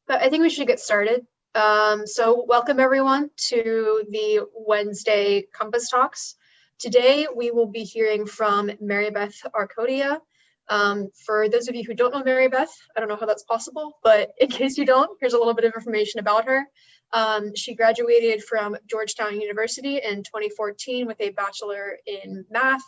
But I think we should get started. So welcome everyone to the Wednesday Compass Talks. Today we will be hearing from Marybeth Arcodia. For those of you who don't know Marybeth, I don't know how that's possible, but in case you don't, here's a little bit of information about her. She graduated from Georgetown University in 2014 with a bachelor in math.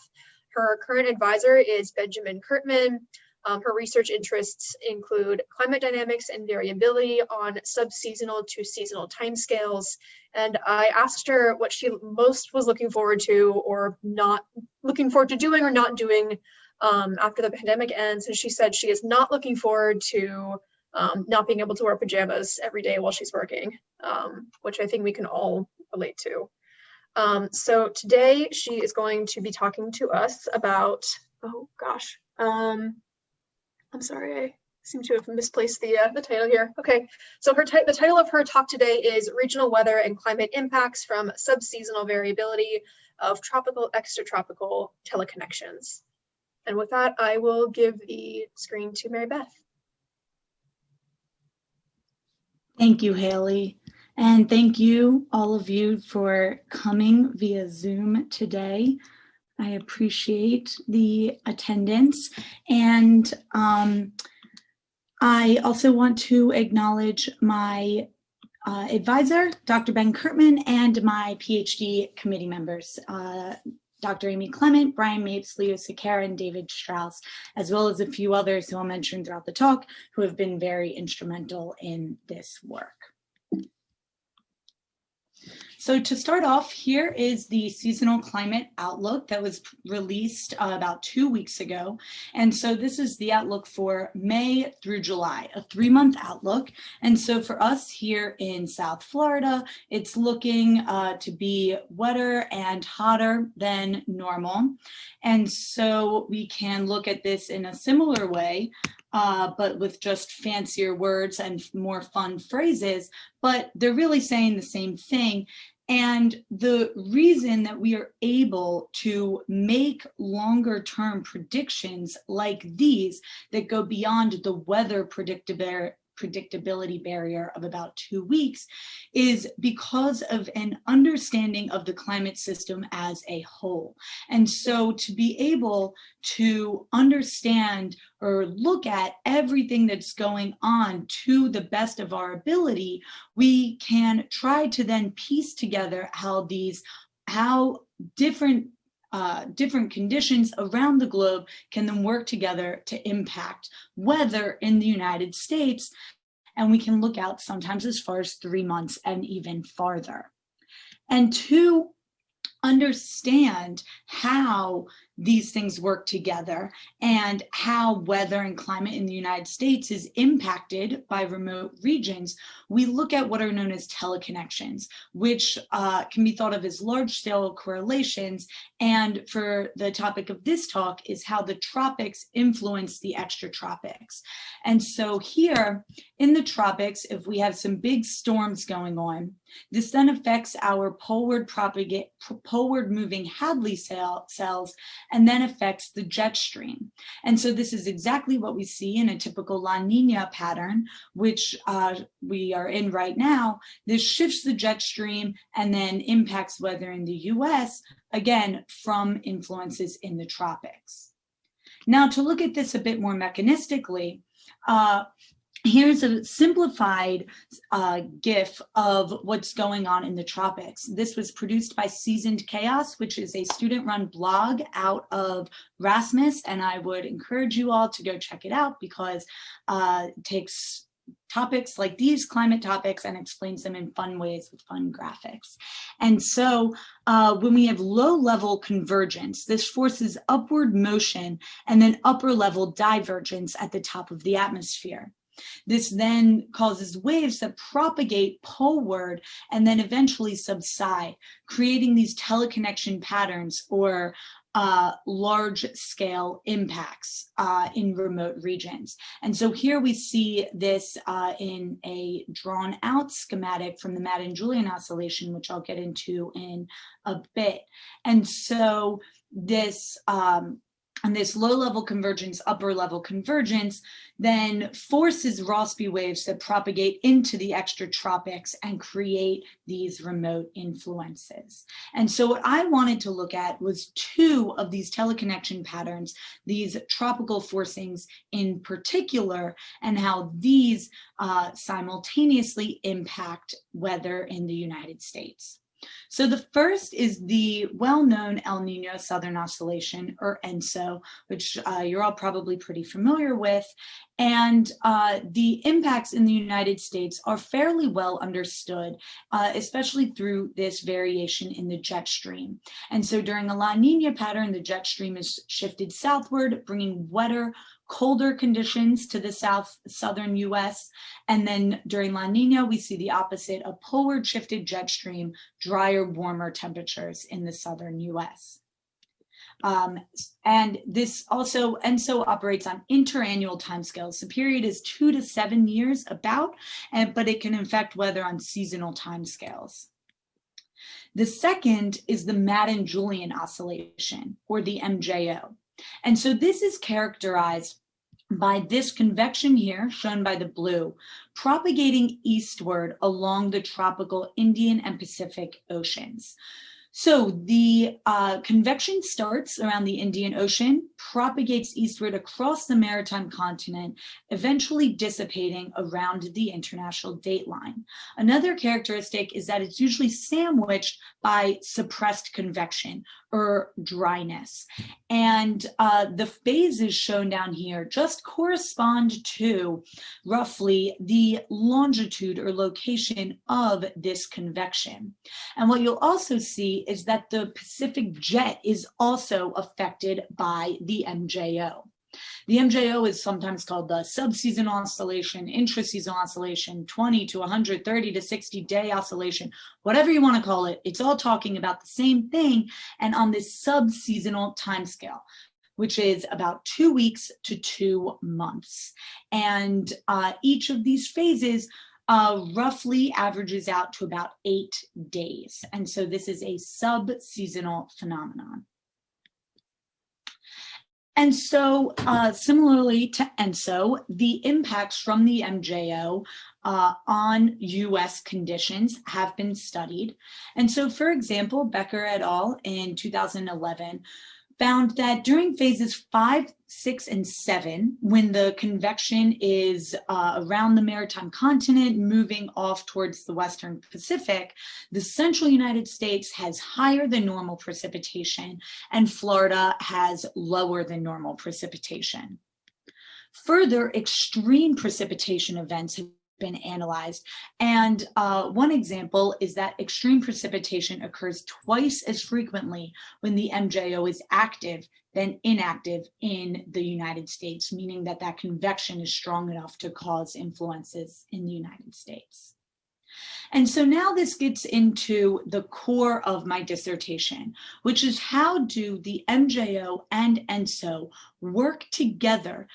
Her current advisor is Benjamin Kurtman. Her research interests include climate dynamics and variability on subseasonal to seasonal timescales. And I asked her what she most was looking forward to or not looking forward to doing or not doing after the pandemic ends. And she said she is not looking forward to not being able to wear pajamas every day while she's working, which I think we can all relate to. So today she is going to be talking to us about, oh gosh, I'm sorry, I seem to have misplaced the title here. Okay, so the title of her talk today is Regional Weather and Climate Impacts from Subseasonal Variability of Tropical-Extratropical Teleconnections. And with that, I will give the screen to Marybeth. Thank you, Haley. And thank you, all of you, for coming via Zoom today. I appreciate the attendance, and I also want to acknowledge my advisor, Dr. Ben Kurtman, and my PhD committee members, Dr. Amy Clement, Brian Mapes, Leo Sakara, and David Strauss, as well as a few others who I'll mention throughout the talk who have been very instrumental in this work. So to start off, here is the seasonal climate outlook that was released about 2 weeks ago. And so this is the outlook for May through July, a 3-month outlook. And so for us here in South Florida, it's looking to be wetter and hotter than normal. And so we can look at this in a similar way, but with just fancier words and more fun phrases, but they're really saying the same thing. And the reason that we are able to make longer term predictions like these that go beyond the weather predictability barrier of about 2 weeks is because of an understanding of the climate system as a whole. And so to be able to understand or look at everything that's going on to the best of our ability, we can try to then piece together how different conditions around the globe can then work together to impact weather in the United States. And we can look out sometimes as far as 3 months and even farther. And to understand how these things work together and how weather and climate in the United States is impacted by remote regions, we look at what are known as teleconnections, which can be thought of as large-scale correlations. And for the topic of this talk is how the tropics influence the extratropics. And so here in the tropics, if we have some big storms going on, this then affects our poleward moving Hadley cells and then affects the jet stream. And so this is exactly what we see in a typical La Nina pattern, which we are in right now. This shifts the jet stream and then impacts weather in the US, again, from influences in the tropics. Now, to look at this a bit more mechanistically, here's a simplified GIF of what's going on in the tropics. This was produced by Seasoned Chaos, which is a student-run blog out of RSMAS, and I would encourage you all to go check it out because it takes topics like these, climate topics, and explains them in fun ways with fun graphics. And so when we have low-level convergence, this forces upward motion and then upper-level divergence at the top of the atmosphere. This then causes waves that propagate poleward and then eventually subside, creating these teleconnection patterns or large-scale impacts in remote regions. And so here we see this in a drawn-out schematic from the Madden-Julian Oscillation, which I'll get into in a bit. And so this And this low-level convergence, upper-level convergence, then forces Rossby waves that propagate into the extratropics and create these remote influences. And so what I wanted to look at was two of these teleconnection patterns, these tropical forcings in particular, and how these simultaneously impact weather in the United States. So the first is the well-known El Nino Southern Oscillation, or ENSO, which you're all probably pretty familiar with. And the impacts in the United States are fairly well understood, especially through this variation in the jet stream. And so during a La Nina pattern, the jet stream is shifted southward, bringing wetter, colder conditions to the southern US. And then during La Nina, we see the opposite, a poleward shifted jet stream, drier, warmer temperatures in the southern US. And this also, ENSO operates on interannual timescales. The period is 2 to 7 years about, but it can affect weather on seasonal timescales. The second is the Madden-Julian Oscillation, or the MJO. And so this is characterized by this convection here, shown by the blue, propagating eastward along the tropical Indian and Pacific Oceans. So the convection starts around the Indian Ocean, propagates eastward across the maritime continent, eventually dissipating around the international dateline. Another characteristic is that it's usually sandwiched by suppressed convection or dryness. And the phases shown down here just correspond to roughly the longitude or location of this convection. And what you'll also see is that the Pacific jet is also affected by the MJO. The MJO is sometimes called the subseasonal oscillation, intraseasonal oscillation, 20 to 130 to 60 day oscillation, whatever you want to call it. It's all talking about the same thing, and on this subseasonal timescale, which is about 2 weeks to 2 months. And each of these phases roughly averages out to about 8 days. And so this is a subseasonal phenomenon. And so similarly to ENSO, the impacts from the MJO on US conditions have been studied. And so, for example, Becker et al. In 2011 found that during phases 5, 6, and 7, when the convection is around the maritime continent, moving off towards the Western Pacific, the central United States has higher than normal precipitation, and Florida has lower than normal precipitation. Further, extreme precipitation events have been analyzed. And one example is that extreme precipitation occurs twice as frequently when the MJO is active than inactive in the United States, meaning that that convection is strong enough to cause influences in the United States. And so now this gets into the core of my dissertation, which is how do the MJO and ENSO work together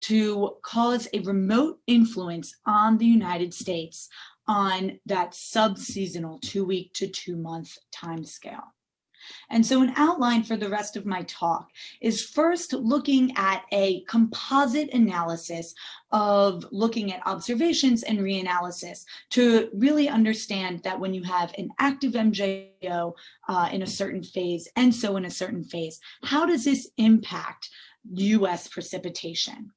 to cause a remote influence on the United States on that subseasonal 2 week to 2 month time scale. And so an outline for the rest of my talk is first looking at a composite analysis of looking at observations and reanalysis to really understand that when you have an active MJO in a certain phase, ENSO in a certain phase, how does this impact US precipitation?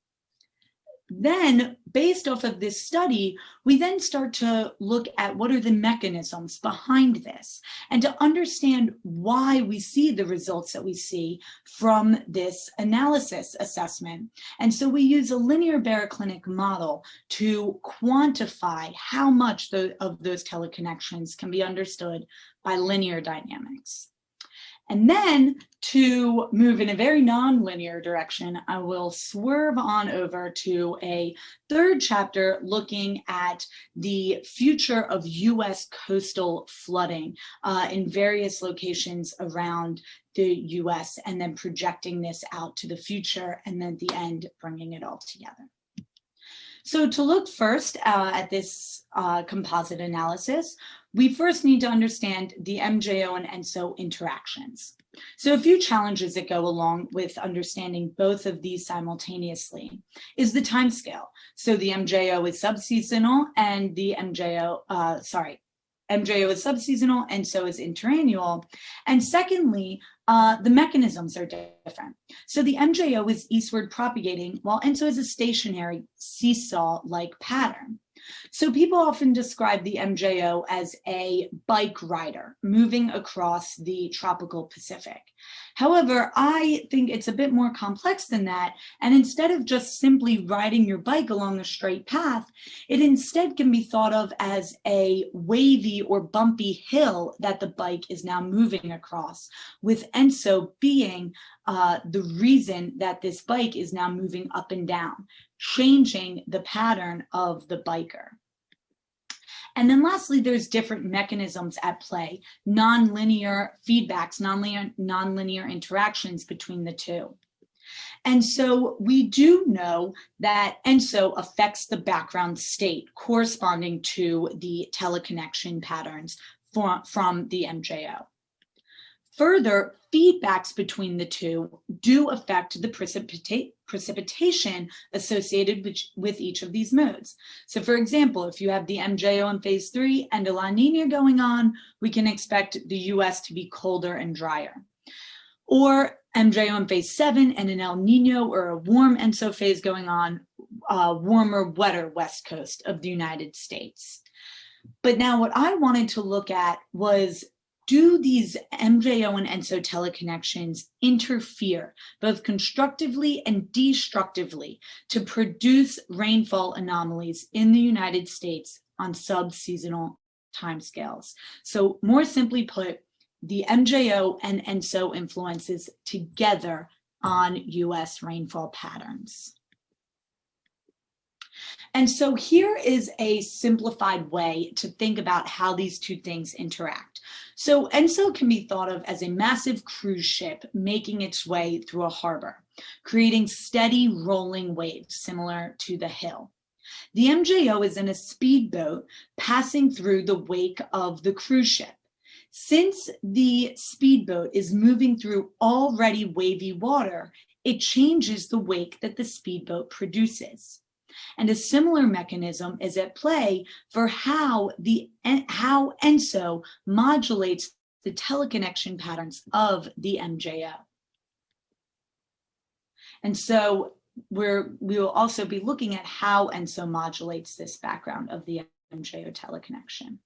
Then, based off of this study, we then start to look at what are the mechanisms behind this and to understand why we see the results that we see from this analysis assessment. And so we use a linear baroclinic model to quantify how much of those teleconnections can be understood by linear dynamics. And then to move in a very nonlinear direction, I will swerve on over to a third chapter looking at the future of US coastal flooding in various locations around the US, and then projecting this out to the future, and then at the end, bringing it all together. So to look first at this composite analysis, we first need to understand the MJO and ENSO interactions. So a few challenges that go along with understanding both of these simultaneously is the time scale. So the MJO is subseasonal and the MJO is subseasonal and so is interannual. And secondly, the mechanisms are different. So the MJO is eastward propagating while ENSO is a stationary seesaw-like pattern. So people often describe the MJO as a bike rider moving across the tropical Pacific. However, I think it's a bit more complex than that. And instead of just simply riding your bike along a straight path, it instead can be thought of as a wavy or bumpy hill that the bike is now moving across, with ENSO being the reason that this bike is now moving up and down, changing the pattern of the biker. And then lastly, there's different mechanisms at play, nonlinear feedbacks, nonlinear interactions between the two. And so we do know that ENSO affects the background state corresponding to the teleconnection patterns from the MJO. Further, feedbacks between the two do affect the precipitation associated with each of these modes. So for example, if you have the MJO in phase 3 and a La Nina going on, we can expect the US to be colder and drier. Or MJO in phase 7 and an El Nino or a warm ENSO phase going on, warmer, wetter west coast of the United States. But now what I wanted to look at was, do these MJO and ENSO teleconnections interfere both constructively and destructively to produce rainfall anomalies in the United States on subseasonal timescales? So more simply put, the MJO and ENSO influences together on US rainfall patterns. And so here is a simplified way to think about how these two things interact. So ENSO can be thought of as a massive cruise ship making its way through a harbor, creating steady rolling waves similar to the hill. The MJO is in a speedboat passing through the wake of the cruise ship. Since the speedboat is moving through already wavy water, it changes the wake that the speedboat produces. And a similar mechanism is at play for how ENSO modulates the teleconnection patterns of the MJO. And so we will also be looking at how ENSO modulates this background of the MJO teleconnection.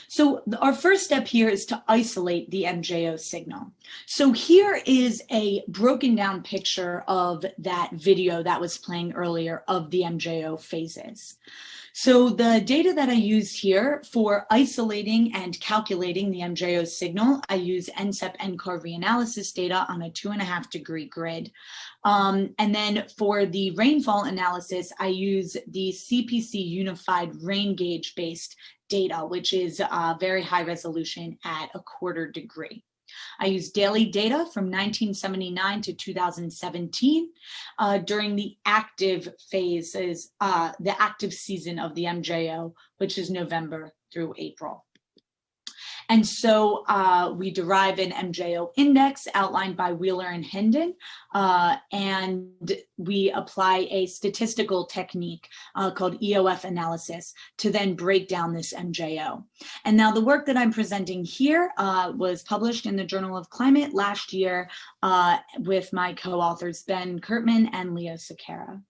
So our first step here is to isolate the MJO signal. So here is a broken down picture of that video that was playing earlier of the MJO phases. So the data that I use here for isolating and calculating the MJO signal, I use NCEP-NCAR reanalysis data on a 2.5 degree grid. And then for the rainfall analysis, I use the CPC unified rain gauge based data, which is very high resolution at 1/4 degree. I use daily data from 1979 to 2017 during the active phases, the active season of the MJO, which is November through April. And so we derive an MJO index outlined by Wheeler and Hendon, and we apply a statistical technique called EOF analysis to then break down this MJO. And now the work that I'm presenting here was published in the Journal of Climate last year with my co-authors Ben Kurtman and Leo Sequeira.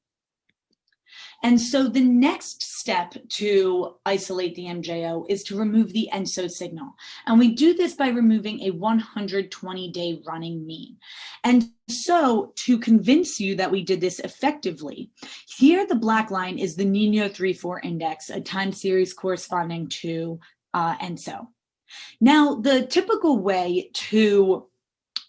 And so the next step to isolate the MJO is to remove the ENSO signal. And we do this by removing a 120-day running mean. And so to convince you that we did this effectively, here the black line is the Nino 3-4 index, a time series corresponding to ENSO. Now, the typical way to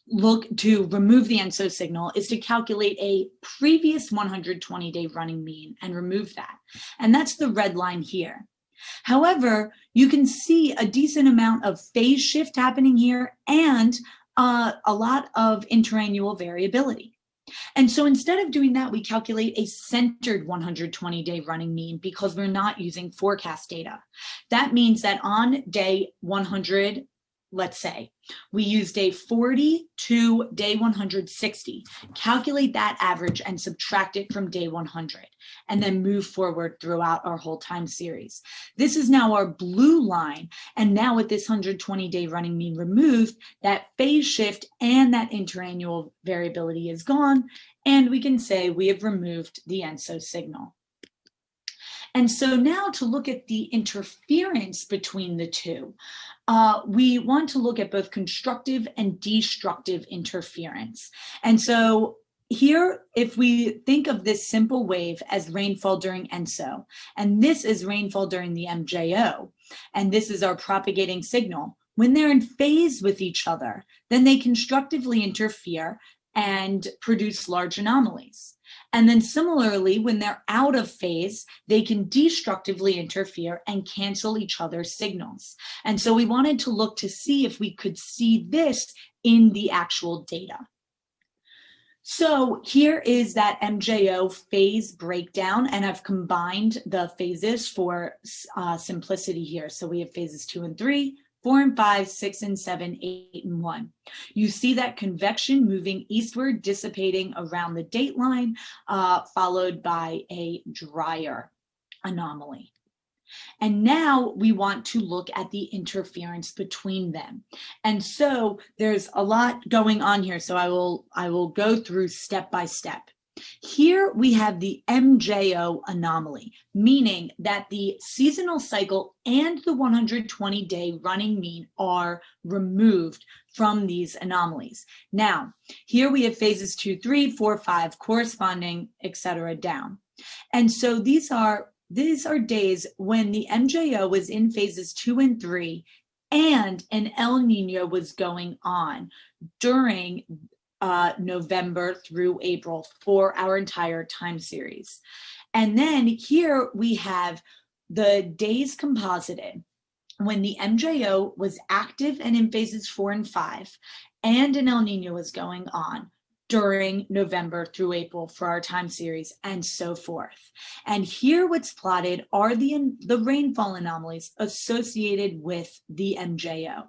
remove the ENSO signal is to calculate a previous 120-day running mean and remove that. And that's the red line here. However, you can see a decent amount of phase shift happening here and a lot of interannual variability. And so instead of doing that, we calculate a centered 120-day running mean because we're not using forecast data. That means that on day 100, let's say. We use day 40 to day 160, calculate that average and subtract it from day 100, and then move forward throughout our whole time series. This is now our blue line, and now with this 120-day running mean removed, that phase shift and that interannual variability is gone, and we can say we have removed the ENSO signal. And so now to look at the interference between the two, we want to look at both constructive and destructive interference. And so here, if we think of this simple wave as rainfall during ENSO, and this is rainfall during the MJO, and this is our propagating signal, when they're in phase with each other, then they constructively interfere and produce large anomalies. And then similarly, when they're out of phase, they can destructively interfere and cancel each other's signals. And so we wanted to look to see if we could see this in the actual data. So here is that MJO phase breakdown, and I've combined the phases for simplicity here. So we have phases 2 and 3, 4 and 5, 6 and 7, 8 and 1. You see that convection moving eastward, dissipating around the date line, followed by a drier anomaly. And now we want to look at the interference between them. And so there's a lot going on here. So I will go through step by step. Here we have the MJO anomaly, meaning that the seasonal cycle and the 120-day running mean are removed from these anomalies. Now, here we have phases 2, 3, 4, 5 corresponding, etc. down. And so these are days when the MJO was in phases 2 and 3 and an El Nino was going on during November through April for our entire time series. And then here we have the days composited when the MJO was active and in phases 4 and 5, and an El Nino was going on during November through April for our time series, and so forth. And here what's plotted are the rainfall anomalies associated with the MJO.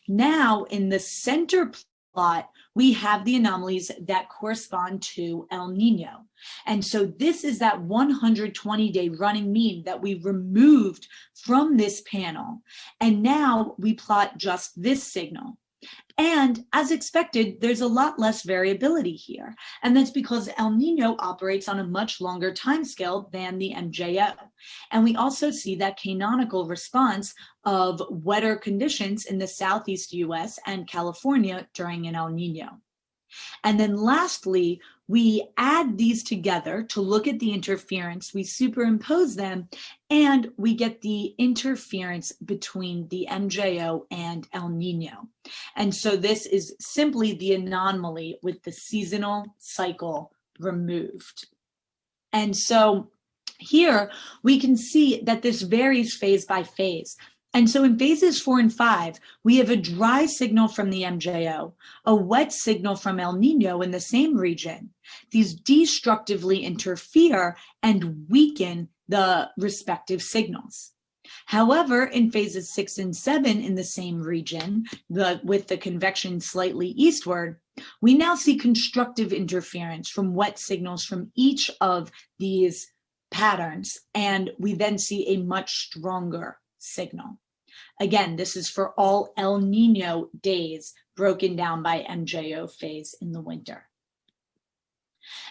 Now in the center plot, we have the anomalies that correspond to El Nino. And so this is that 120-day running mean that we removed from this panel. And now we plot just this signal. And as expected, there's a lot less variability here. And that's because El Nino operates on a much longer timescale than the MJO. And we also see that canonical response of wetter conditions in the Southeast US and California during an El Nino. And then lastly, we add these together to look at the interference, we superimpose them, and we get the interference between the MJO and El Nino. And so this is simply the anomaly with the seasonal cycle removed. And so here we can see that this varies phase by phase. And so in phases 4 and 5, we have a dry signal from the MJO, a wet signal from El Nino in the same region. These destructively interfere and weaken the respective signals. However, in phases 6 and 7 in the same region, with the convection slightly eastward, we now see constructive interference from wet signals from each of these patterns, and we then see a much stronger signal. Again, this is for all El Nino days broken down by MJO phase in the winter.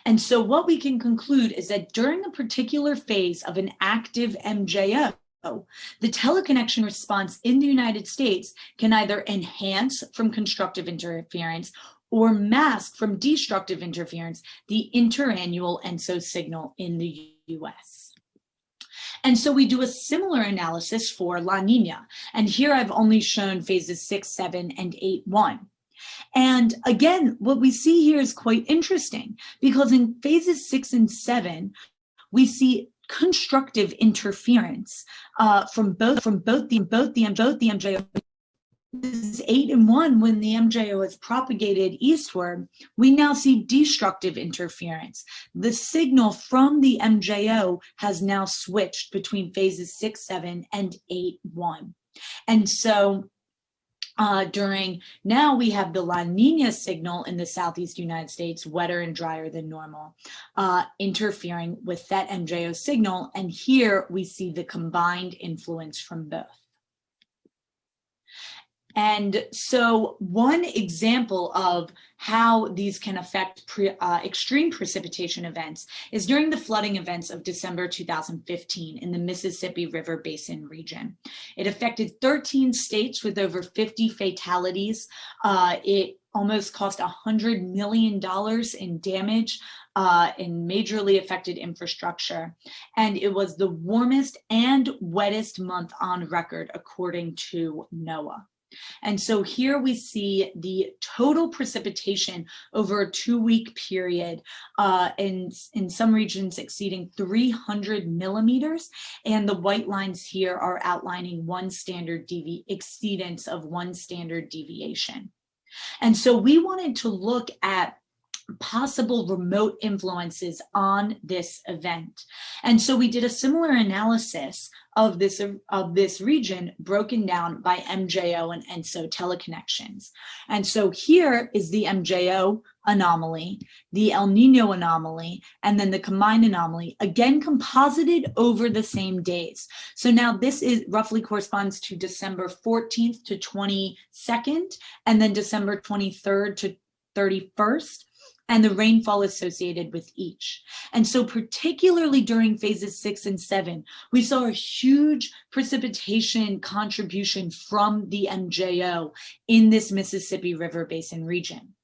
And so what we can conclude is that during a particular phase of an active MJO, the teleconnection response in the United States can either enhance from constructive interference or mask from destructive interference the interannual ENSO signal in the US. And so we do a similar analysis for La Nina. And here I've only shown phases 6, 7, and 8, 1. And again, what we see here is quite interesting because in phases 6 and 7, we see constructive interference from both the MJO. 8 and 1, when the MJO is propagated eastward, we now see destructive interference. The signal from the MJO has now switched between phases 6, 7, and 8, 1. And so Now we have the La Nina signal in the southeast United States, wetter and drier than normal, interfering with that MJO signal. And here we see the combined influence from both. And so one example of how these can affect extreme precipitation events is during the flooding events of December 2015 in the Mississippi River Basin region. It affected 13 states with over 50 fatalities. It almost cost $100 million in damage in majorly affected infrastructure. And it was the warmest and wettest month on record, according to NOAA. And so here we see the total precipitation over a 2-week period in some regions exceeding 300 millimeters. And the white lines here are outlining exceedance of one standard deviation. And so we wanted to look at possible remote influences on this event. And so we did a similar analysis of this region broken down by MJO and ENSO teleconnections. And so here is the MJO anomaly, the El Nino anomaly, and then the combined anomaly, again composited over the same days. So now this is roughly corresponds to December 14th to 22nd, and then December 23rd to 31st. And the rainfall associated with each. And so particularly during phases 6 and 7, we saw a huge precipitation contribution from the MJO in this Mississippi River Basin region.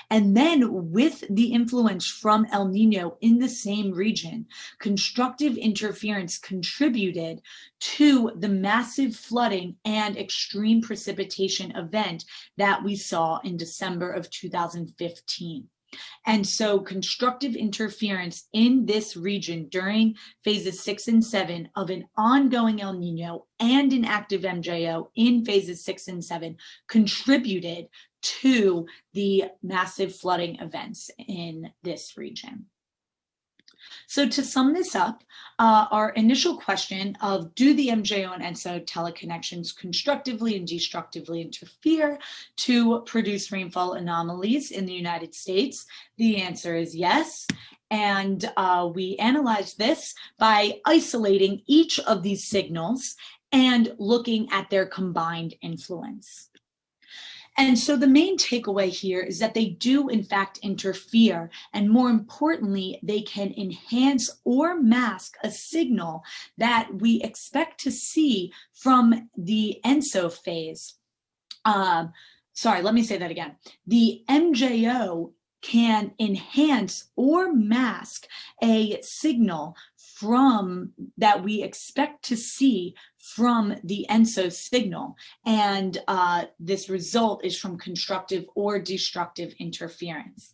And then with the influence from El Nino in the same region, constructive interference contributed to the massive flooding and extreme precipitation event that we saw in December of 2015. And so constructive interference in this region during phases 6 and 7 of an ongoing El Nino and an active MJO in phases 6 and 7 contributed to the massive flooding events in this region. So to sum this up, our initial question of do the MJO and ENSO teleconnections constructively and destructively interfere to produce rainfall anomalies in the United States? The answer is yes. And we analyzed this by isolating each of these signals and looking at their combined influence. And so the main takeaway here is that they do in fact interfere, and more importantly, they can enhance or mask a signal that we expect to see from the ENSO phase. Sorry, let me say that again. The MJO can enhance or mask a signal from that we expect to see from the ENSO signal. And this result is from constructive or destructive interference.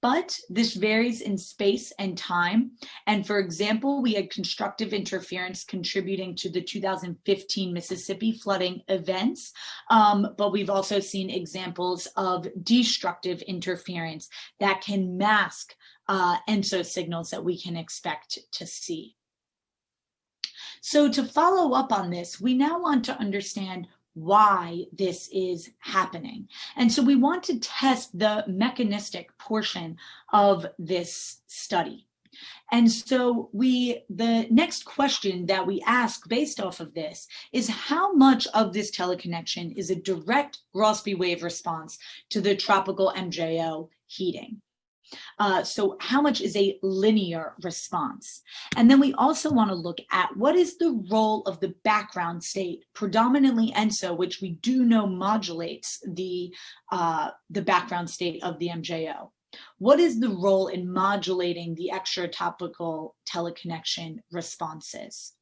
But this varies in space and time. And for example, we had constructive interference contributing to the 2015 Mississippi flooding events. But we've also seen examples of destructive interference that can mask ENSO signals that we can expect to see. So to follow up on this, we now want to understand why this is happening. And so we want to test the mechanistic portion of this study. And so the next question that we ask based off of this is how much of this teleconnection is a direct Rossby wave response to the tropical MJO heating? So how much is a linear response? And then we also want to look at what is the role of the background state, predominantly ENSO, which we do know modulates the background state of the MJO. What is the role in modulating the extratropical teleconnection responses?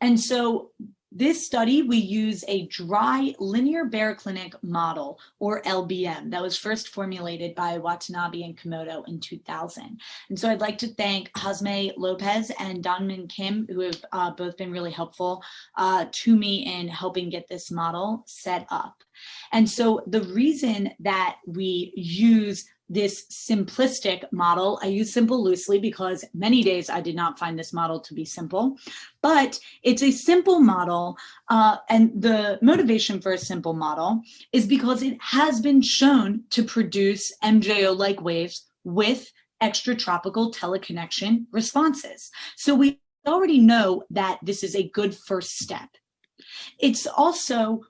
And so this study, we use a dry linear baroclinic model, or LBM, that was first formulated by Watanabe and Komodo in 2000. And so I'd like to thank Hasme Lopez and Donmin Kim, who have both been really helpful to me in helping get this model set up. And so the reason that we use this simplistic model. I use simple loosely because many days I did not find this model to be simple, but it's a simple model. And the motivation for a simple model is because it has been shown to produce MJO-like waves with extratropical teleconnection responses. So we already know that this is a good first step. It's also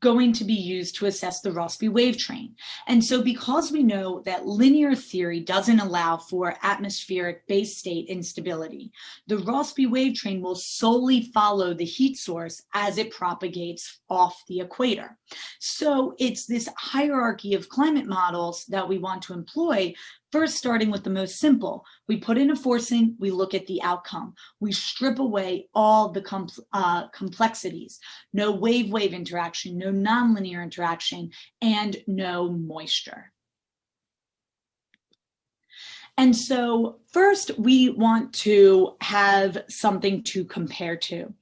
going to be used to assess the Rossby wave train. And so because we know that linear theory doesn't allow for atmospheric base state instability, the Rossby wave train will solely follow the heat source as it propagates off the equator. So it's this hierarchy of climate models that we want to employ. First, starting with the most simple, we put in a forcing, we look at the outcome. We strip away all the complexities, no wave-wave interaction, no nonlinear interaction, and no moisture. And so first, we want to have something to compare to.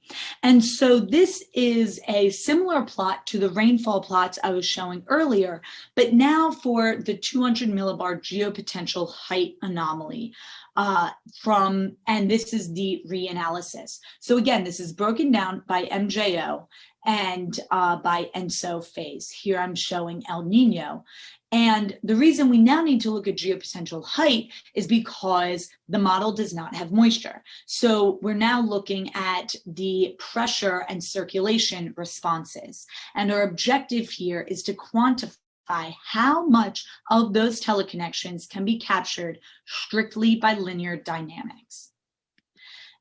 And so this is a similar plot to the rainfall plots I was showing earlier, but now for the 200 millibar geopotential height anomaly and this is the reanalysis. So again, this is broken down by MJO and by ENSO phase. Here I'm showing El Nino. And the reason we now need to look at geopotential height is because the model does not have moisture. So we're now looking at the pressure and circulation responses. And our objective here is to quantify how much of those teleconnections can be captured strictly by linear dynamics.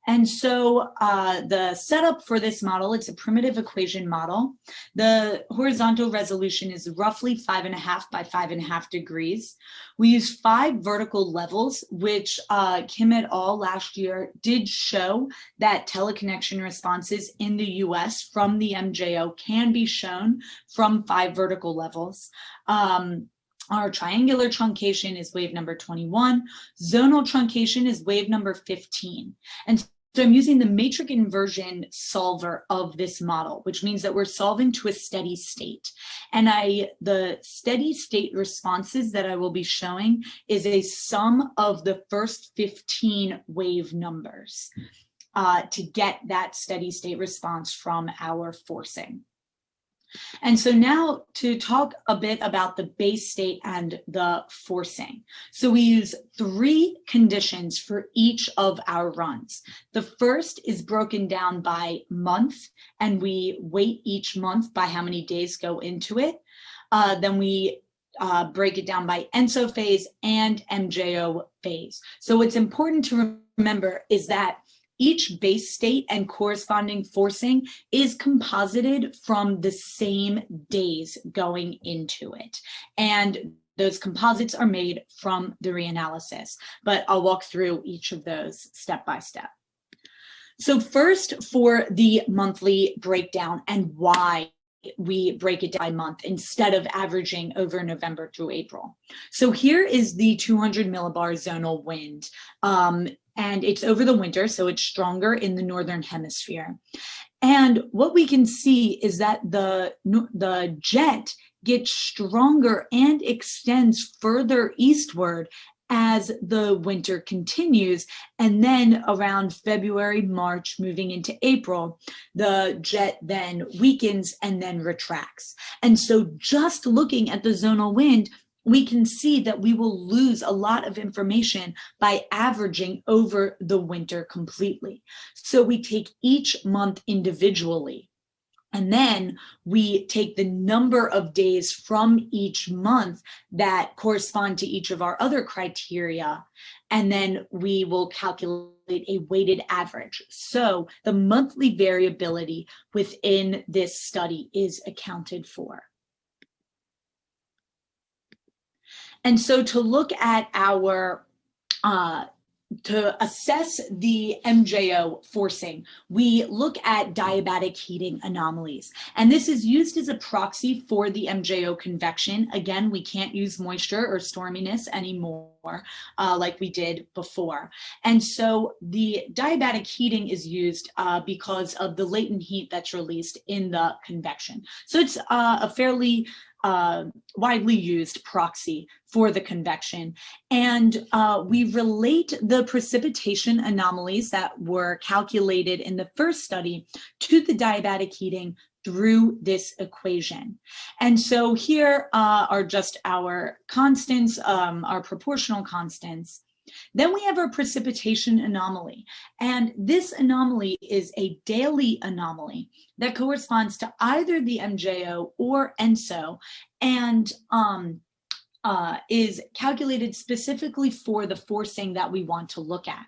And so the setup for this model, it's a primitive equation model. The horizontal resolution is roughly 5.5 by 5.5 degrees. We use 5 vertical levels, which Kim et al. Last year did show that teleconnection responses in the US from the MJO can be shown from 5 vertical levels. Our triangular truncation is wave number 21. Zonal truncation is wave number 15. And so I'm using the matrix inversion solver of this model, which means that we're solving to a steady state. And the steady state responses that I will be showing is a sum of the first 15 wave numbers to get that steady state response from our forcing. And so now to talk a bit about the base state and the forcing. So we use 3 conditions for each of our runs. The first is broken down by month, and we weight each month by how many days go into it. Then we break it down by ENSO phase and MJO phase. So what's important to remember is that each base state and corresponding forcing is composited from the same days going into it. And those composites are made from the reanalysis, but I'll walk through each of those step by step. So first, for the monthly breakdown and why we break it down by month instead of averaging over November through April. So here is the 200 millibar zonal wind. And it's over the winter, so it's stronger in the Northern Hemisphere. And what we can see is that the jet gets stronger and extends further eastward as the winter continues. And then around February, March, moving into April, the jet then weakens and then retracts. And so just looking at the zonal wind, we can see that we will lose a lot of information by averaging over the winter completely. So we take each month individually, and then we take the number of days from each month that correspond to each of our other criteria, and then we will calculate a weighted average. So the monthly variability within this study is accounted for. And so to look at our, to assess the MJO forcing, we look at diabatic heating anomalies. And this is used as a proxy for the MJO convection. Again, we can't use moisture or storminess anymore like we did before. And so the diabatic heating is used because of the latent heat that's released in the convection. So it's a fairly widely used proxy for the convection. And we relate the precipitation anomalies that were calculated in the first study to the diabatic heating through this equation. And so here are just our constants, our proportional constants. Then we have our precipitation anomaly. And this anomaly is a daily anomaly that corresponds to either the MJO or ENSO and is calculated specifically for the forcing that we want to look at.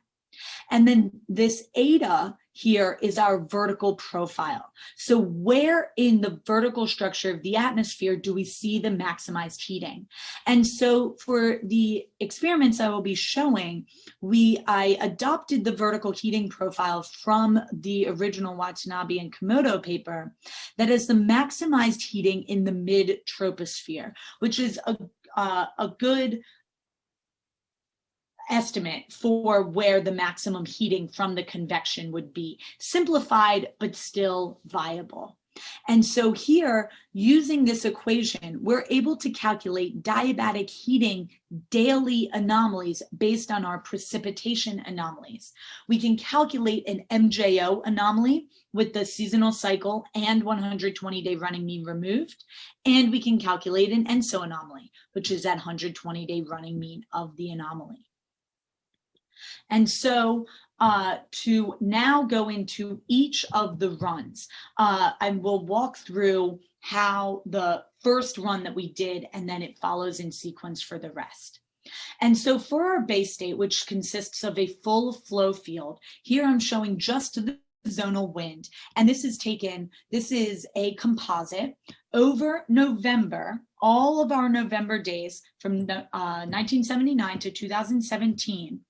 And then this eta here is our vertical profile. So where in the vertical structure of the atmosphere do we see the maximized heating? And so for the experiments I will be showing, I adopted the vertical heating profile from the original Watanabe and Komodo paper that is the maximized heating in the mid-troposphere, which is a good estimate for where the maximum heating from the convection would be, simplified but still viable. And so here, using this equation, we're able to calculate diabatic heating daily anomalies based on our precipitation anomalies. We can calculate an MJO anomaly with the seasonal cycle and 120-day running mean removed, and we can calculate an ENSO anomaly, which is that 120-day running mean of the anomaly. And so to now go into each of the runs, I will walk through how the first run that we did, and then it follows in sequence for the rest. And so for our base state, which consists of a full flow field, here I'm showing just the zonal wind. And this is a composite over November, all of our November days from 1979 to 2017.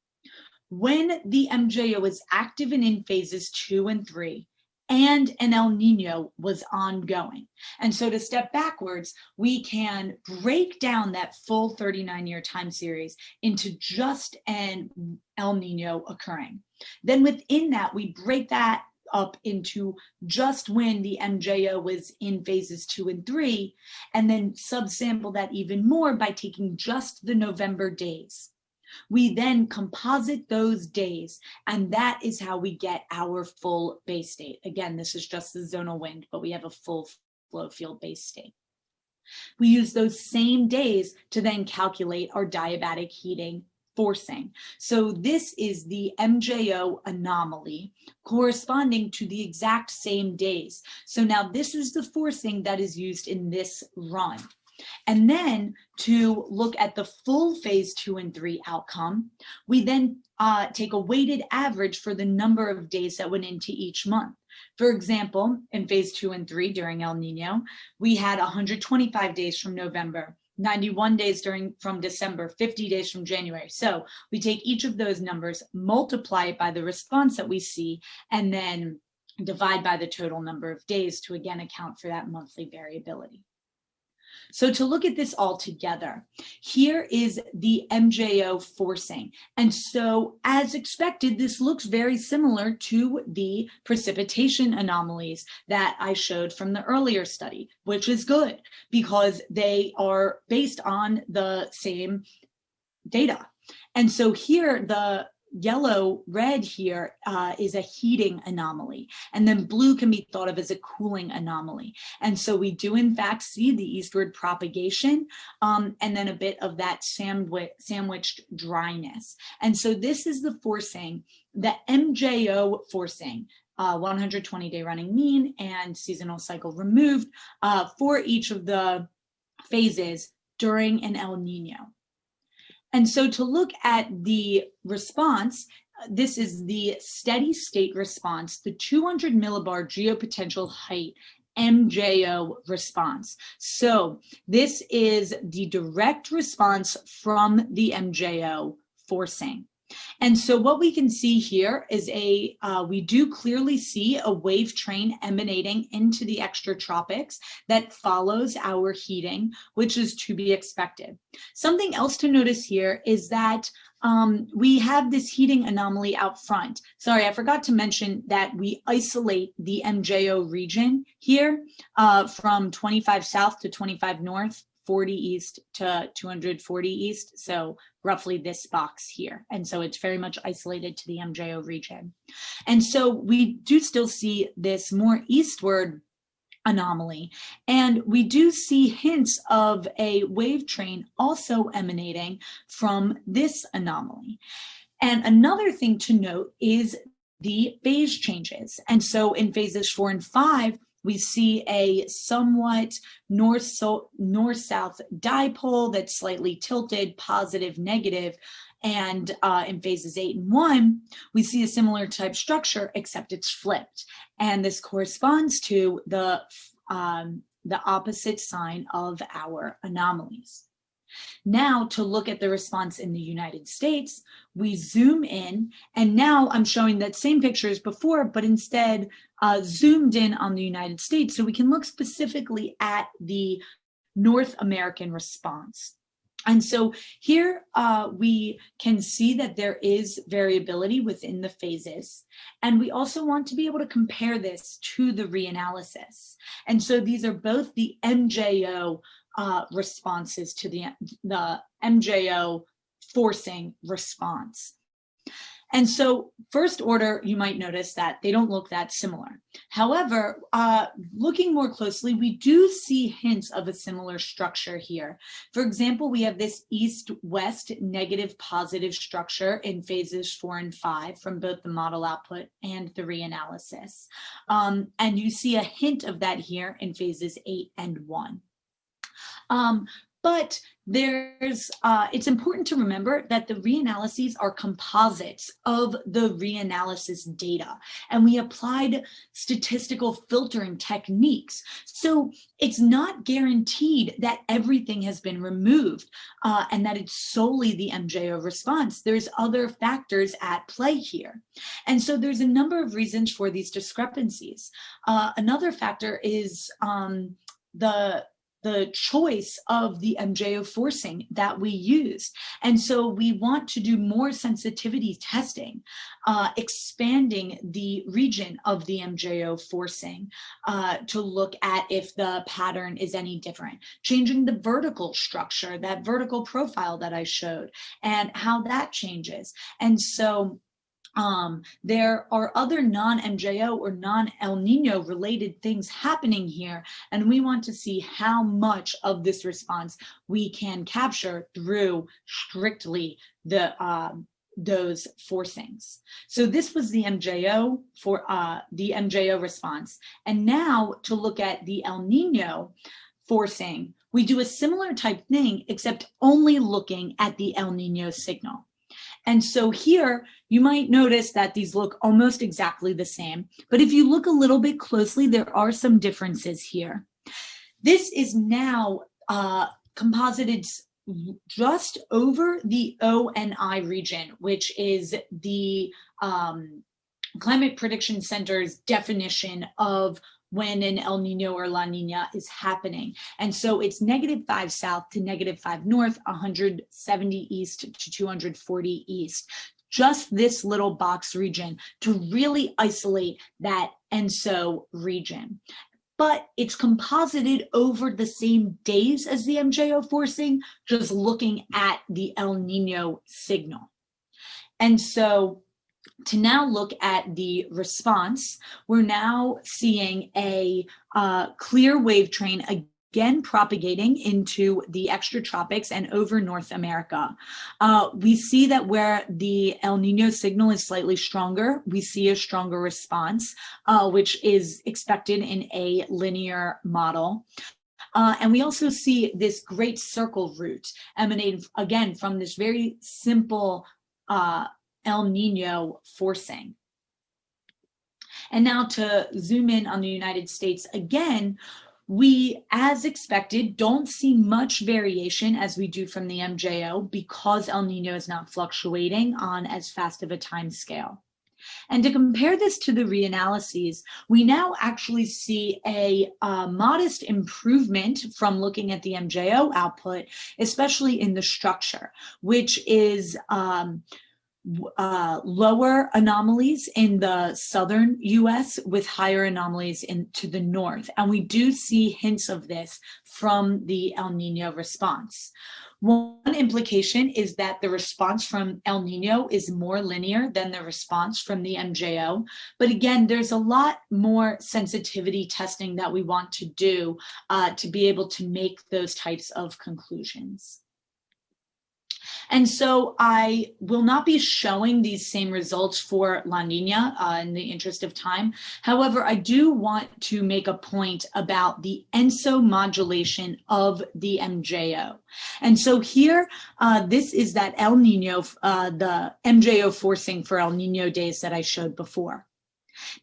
When the MJO was active and in phases 2 and 3, and an El Nino was ongoing. And so to step backwards, we can break down that full 39-year time series into just an El Nino occurring. Then within that, we break that up into just when the MJO was in phases 2 and 3, and then subsample that even more by taking just the November days. We then composite those days, and that is how we get our full base state. Again, this is just the zonal wind, but we have a full flow field base state. We use those same days to then calculate our diabatic heating forcing. So this is the MJO anomaly corresponding to the exact same days. So now this is the forcing that is used in this run. And then to look at the full phase 2 and 3 outcome, we then take a weighted average for the number of days that went into each month. For example, in phase 2 and 3 during El Nino, we had 125 days from November, 91 days from December, 50 days from January. So we take each of those numbers, multiply it by the response that we see, and then divide by the total number of days to again account for that monthly variability. So to look at this all together, here is the MJO forcing. And so as expected, this looks very similar to the precipitation anomalies that I showed from the earlier study, which is good because they are based on the same data. And so here, the yellow red here is a heating anomaly, and then blue can be thought of as a cooling anomaly. And so we do in fact see the eastward propagation and then a bit of that sandwiched dryness. And so this is the forcing, the MJO forcing, 120-day running mean and seasonal cycle removed for each of the phases during an El Nino. And so to look at the response, this is the steady state response, the 200 millibar geopotential height MJO response. So this is the direct response from the MJO forcing. And so what we can see here is we do clearly see a wave train emanating into the extratropics that follows our heating, which is to be expected. Something else to notice here is that we have this heating anomaly out front. Sorry, I forgot to mention that we isolate the MJO region here from 25 south to 25 north, 40 east to 240 east, so roughly this box here. And so it's very much isolated to the MJO region. And so we do still see this more eastward anomaly, and we do see hints of a wave train also emanating from this anomaly. And another thing to note is the phase changes. And so in phases 4 and 5, we see a somewhat north-south dipole that's slightly tilted, positive, negative. And in phases 8 and 1, we see a similar type structure, except it's flipped. And this corresponds to the opposite sign of our anomalies. Now, to look at the response in the United States, we zoom in, and now I'm showing that same picture as before, but instead zoomed in on the United States, so we can look specifically at the North American response. And so here we can see that there is variability within the phases. And we also want to be able to compare this to the reanalysis. And so these are both the MJO responses to the Mjo forcing response. And so first order, you might notice that they don't look that similar. However, looking more closely, we do see hints of a similar structure here. For example, we have this east-west negative positive structure in phases 4 and 5 from both the model output and the reanalysis. And you see a hint of that here in phases 8 and 1. But it's important to remember that the reanalyses are composites of the reanalysis data, and we applied statistical filtering techniques. So it's not guaranteed that everything has been removed and that it's solely the MJO response. There's other factors at play here. And so there's a number of reasons for these discrepancies. Another factor is the choice of the MJO forcing that we used. And so we want to do more sensitivity testing, expanding the region of the MJO forcing to look at if the pattern is any different, changing the vertical structure, that vertical profile that I showed, and how that changes. And so there are other non-MJO or non-El Nino related things happening here, and we want to see how much of this response we can capture through strictly those forcings. So this was the MJO for the MJO response. And now to look at the El Nino forcing, we do a similar type thing, except only looking at the El Nino signal. And so here, you might notice that these look almost exactly the same, but if you look a little bit closely, there are some differences here. This is now composited just over the ONI region, which is the Climate Prediction Center's definition of when an El Nino or La Nina is happening. And so it's -5 south to -5 north, 170 east to 240 east. Just this little box region to really isolate that ENSO region. But it's composited over the same days as the MJO forcing, just looking at the El Nino signal. And so to now look at the response, we're now seeing a clear wave train again propagating into the extratropics and over North America. We see that where the El Nino signal is slightly stronger, we see a stronger response, which is expected in a linear model. And we also see this great circle route emanating again from this very simple El Nino forcing. And now to zoom in on the United States again, we, as expected, don't see much variation as we do from the MJO because El Nino is not fluctuating on as fast of a time scale. And to compare this to the reanalyses, we now actually see a modest improvement from looking at the MJO output, especially in the structure, which is lower anomalies in the southern US with higher anomalies to the north. And we do see hints of this from the El Nino response. One implication is that the response from El Nino is more linear than the response from the MJO. But again, there's a lot more sensitivity testing that we want to do to be able to make those types of conclusions. And so I will not be showing these same results for La Nina in the interest of time. However, I do want to make a point about the Enso modulation of the MJO. And so here, this is that El Nino, the MJO forcing for El Nino days that I showed before.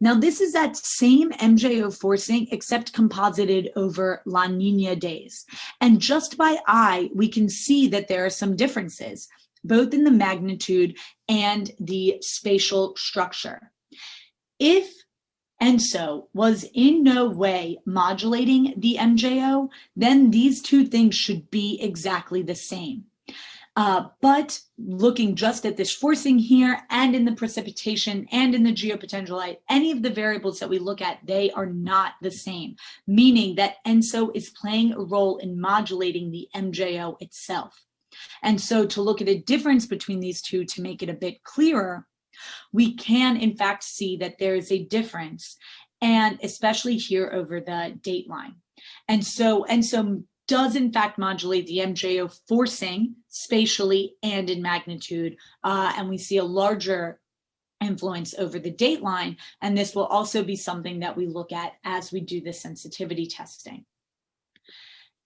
Now, this is that same MJO forcing, except composited over La Nina days. And just by eye, we can see that there are some differences, both in the magnitude and the spatial structure. If ENSO was in no way modulating the MJO, then these two things should be exactly the same. But looking just at this forcing here and in the precipitation and in the geopotential, any of the variables that we look at, they are not the same, meaning that ENSO is playing a role in modulating the MJO itself. And so to look at a difference between these two to make it a bit clearer, we can in fact see that there is a difference, and especially here over the date line. And so ENSO does in fact modulate the MJO forcing spatially and in magnitude, and we see a larger influence over the date line, and this will also be something that we look at as we do the sensitivity testing.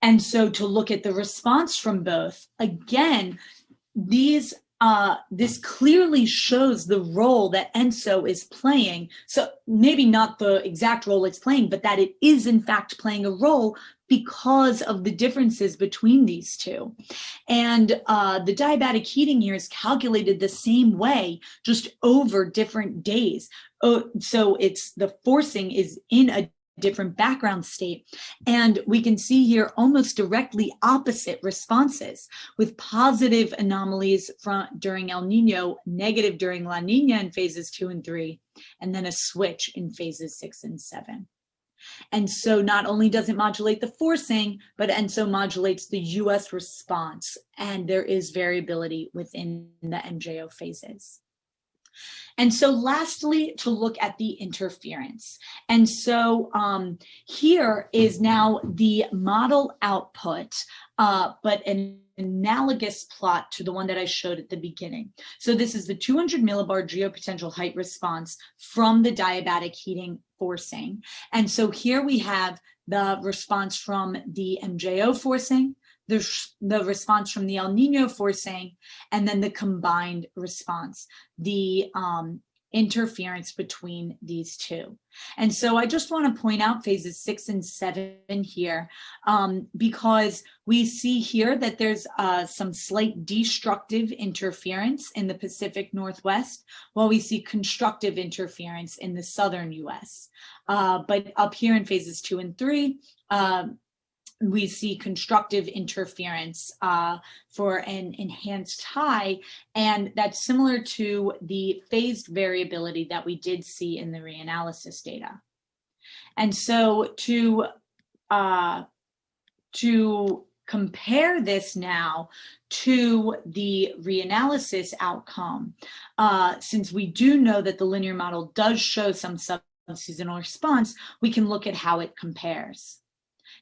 And so to look at the response from both, again, this clearly shows the role that ENSO is playing. So maybe not the exact role it's playing, but that it is in fact playing a role because of the differences between these two. And the diabatic heating here is calculated the same way, just over different days. So it's the forcing is in a different background state. And we can see here almost directly opposite responses, with positive anomalies during El Nino, negative during La Nina in phases 2 and 3, and then a switch in phases 6 and 7. And so not only does it modulate the forcing, but ENSO modulates the US response, and there is variability within the MJO phases. And so lastly, to look at the interference. And so here is now the model output, but an analogous plot to the one that I showed at the beginning. So this is the 200 millibar geopotential height response from the diabatic heating forcing. And so here we have the response from the MJO forcing, the response from the El Nino forcing, and then the combined response, the interference between these two. And so I just want to point out phases 6 and 7 here, because we see here that there's some slight destructive interference in the Pacific Northwest, while we see constructive interference in the southern US. But up here in phases 2 and 3, we see constructive interference for an enhanced high, and that's similar to the phased variability that we did see in the reanalysis data. And so to compare this now to the reanalysis outcome, since we do know that the linear model does show some subseasonal response, we can look at how it compares.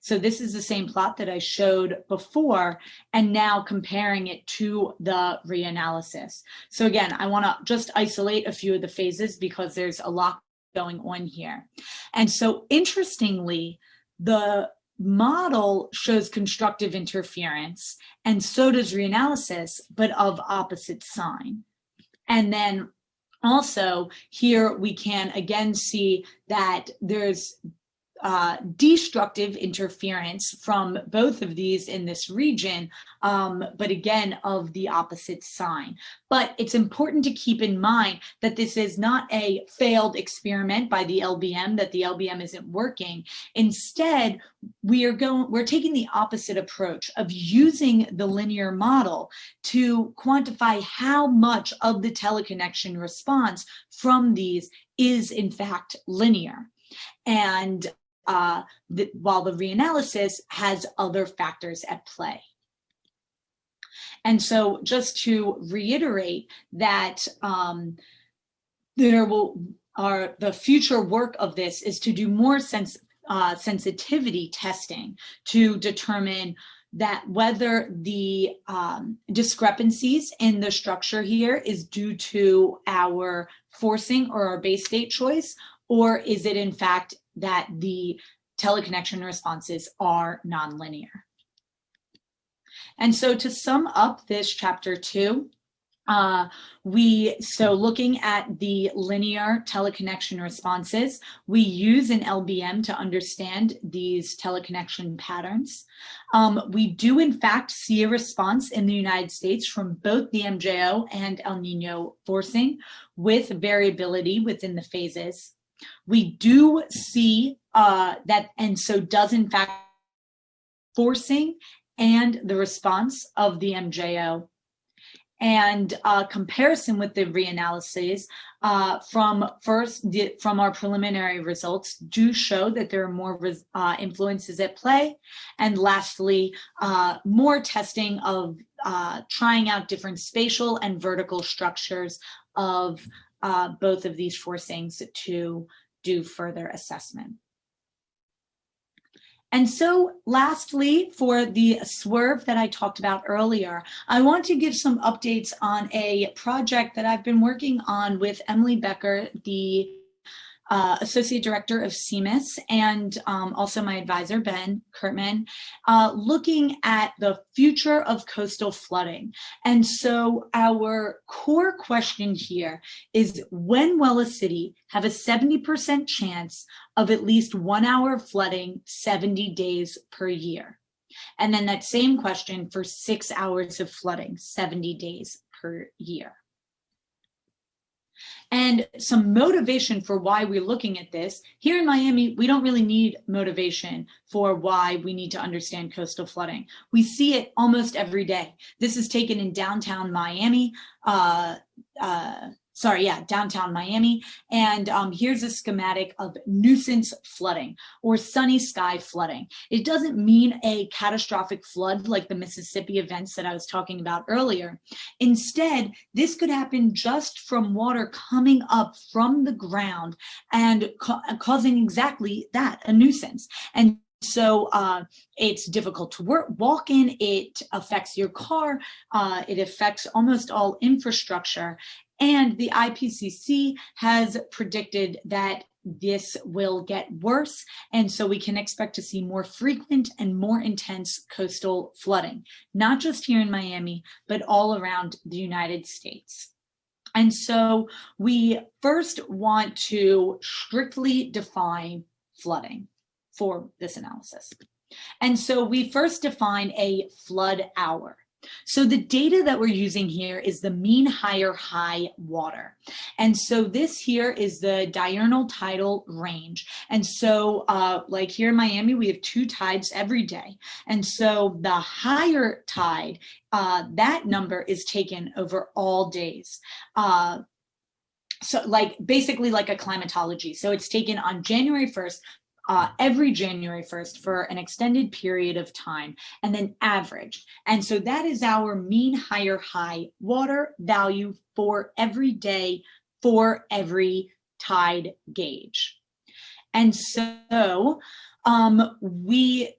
So this is the same plot that I showed before, and now comparing it to the reanalysis. So again, I want to just isolate a few of the phases because there's a lot going on here. And so interestingly, the model shows constructive interference, and so does reanalysis, but of opposite sign. And then also here we can again see that there's destructive interference from both of these in this region, but again, of the opposite sign. But it's important to keep in mind that this is not a failed experiment by the LBM, that the LBM isn't working. Instead, we're taking the opposite approach of using the linear model to quantify how much of the teleconnection response from these is in fact linear. And while the reanalysis has other factors at play. And so just to reiterate that the future work of this is to do more sensitivity testing to determine that whether the discrepancies in the structure here is due to our forcing or our base state choice, or is it in fact that the teleconnection responses are nonlinear. And so to sum up this chapter 2, looking at the linear teleconnection responses, we use an LBM to understand these teleconnection patterns. We do in fact see a response in the United States from both the MJO and El Nino forcing with variability within the phases. We do see that ENSO does in fact forcing and the response of the MJO. And comparison with the reanalyses from our preliminary results do show that there are more influences at play. And lastly, more testing of trying out different spatial and vertical structures of both of these forcings to do further assessment. And so lastly, for the swerve that I talked about earlier, I want to give some updates on a project that I've been working on with Emily Becker, the Associate Director of CMIS, and also my advisor, Ben Kurtman, looking at the future of coastal flooding. And so our core question here is, when will a city have a 70% chance of at least 1 hour of flooding 70 days per year? And then that same question for 6 hours of flooding 70 days per year. And some motivation for why we're looking at this. Here in Miami, we don't really need motivation for why we need to understand coastal flooding. We see it almost every day. This is taken in downtown Miami, downtown Miami. And here's a schematic of nuisance flooding or sunny sky flooding. It doesn't mean a catastrophic flood like the Mississippi events that I was talking about earlier. Instead, this could happen just from water coming up from the ground and causing exactly that, a nuisance. And so it's difficult to walk in, it affects your car, it affects almost all infrastructure. And the IPCC has predicted that this will get worse. And so we can expect to see more frequent and more intense coastal flooding, not just here in Miami, but all around the United States. And so we first want to strictly define flooding for this analysis. And so we first define a flood hour. So the data that we're using here is the mean higher high water. And so this here is the diurnal tidal range. And so like here in Miami, we have 2 tides every day. And so the higher tide, that number is taken over all days. So basically like a climatology. So it's taken on January 1st, every January 1st for an extended period of time, and then averaged. And so that is our mean higher high water value for every day for every tide gauge. And so we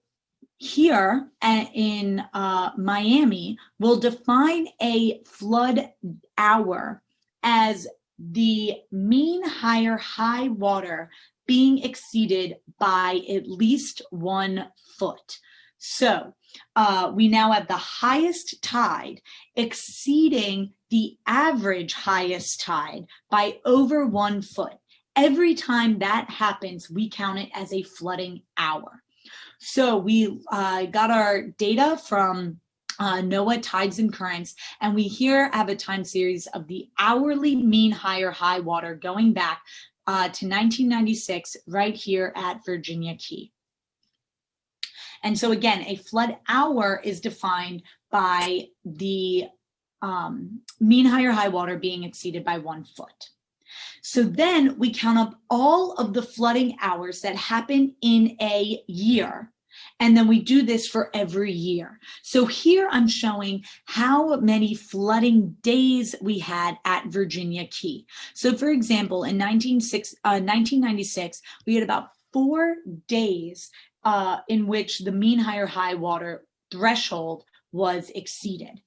here in Miami will define a flood hour as the mean higher high water being exceeded by at least 1 foot. So we now have the highest tide exceeding the average highest tide by over 1 foot every time that happens, we count it as a flooding hour. So we got our data from NOAA tides and currents, and we here have a time series of the hourly mean higher high water going back to 1996 right here at Virginia Key. And so again, a flood hour is defined by the mean higher high water being exceeded by 1 foot. So then we count up all of the flooding hours that happen in a year, and then we do this for every year. So here I'm showing how many flooding days we had at Virginia Key. So for example, in 1996, we had about 4 days in which the mean higher high water threshold was exceeded.